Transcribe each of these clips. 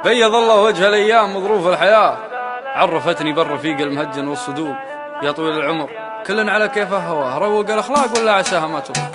بيض الله وجه الأيام وظروف الحياة، عرفتني بالرفيق المهجن والصدوق. يا طويل العمر كل على كيفه هواه، روق الأخلاق ولا عساها ما تروق.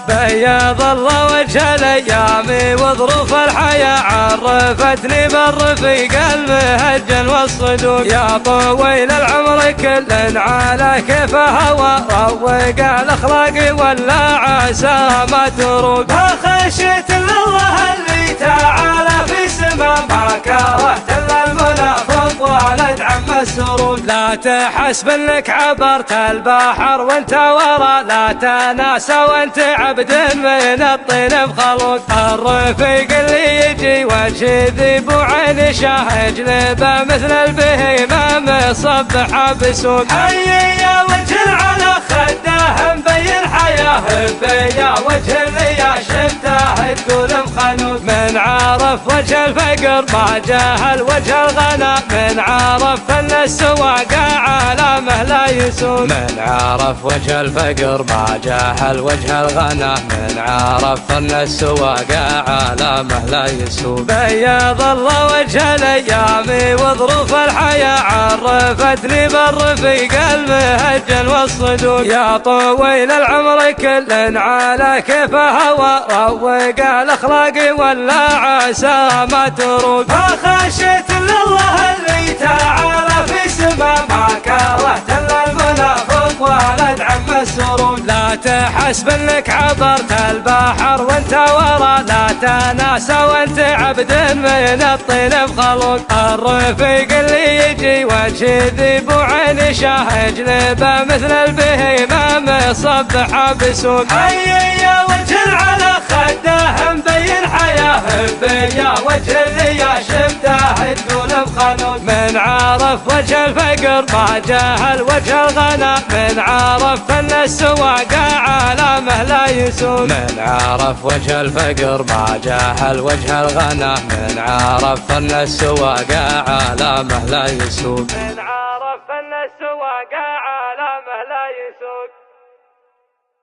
بيض الله وجه الأيام وظروف الحياة، عرفتني بالرفيق المهجن والصدوق. يا طويل العمر كل على كيفه هوى، روق الأخلاق ولا عساها ما تروق. خشيت الله اللي تعالى في سما، ما كرهت الا المنافق ولد عم السرور. لا تحسب انك عبرت البحر وانت ورا، لا تناسى وانت عبد من الطين بخلوق. الرفيق اللي يجي وجه ذيب وعين شاه، جلبه مثل البهيمه مصبحه بسوق. حي يا وجه على خده مبين حياه، بيا وجه اللي يا شفته تقول مخنوق. من عرف وجه الفقر ما جاهل وجه الغنى، من عرف ان السواق عالمه لا يسوق. من عرف وجه الفقر ما جاهل وجه الغنى، من عرف ان السواق عالمه لا يسوق. بيض الله وجه الايام وظروف الحياة، عرفتني بالرفيق المهجن والصدوق. يا طويل العمر كل على كيفه هوى، روق الاخلاق ولا عسى ما تروق. فخشيت الله اللي تعالى في سما، ما كرهت الا المنافق ولد عم السرور. لا تحسب انك عبرت البحر وانت ورا، لا تناسى وانت عبد من الطين بخلوق. الرفيق اللي يجي وجه ذيب وعين شاه، جلبه مثل البهيمه مصبحه بسوق. حي يا وجه على خده مبين حياه، بيا وجه اللي يا شفته تقول بخنوق. من عرف وجه الفقر ما جاهل وجه الغنى، من عرف ان السواق عالمه لا يسوق. من عرف وجه الفقر ما جاهل وجه الغنى، من عرف ان السواق عالمه لا يسوق. من عرف ان السواق عالمه لا يسوق.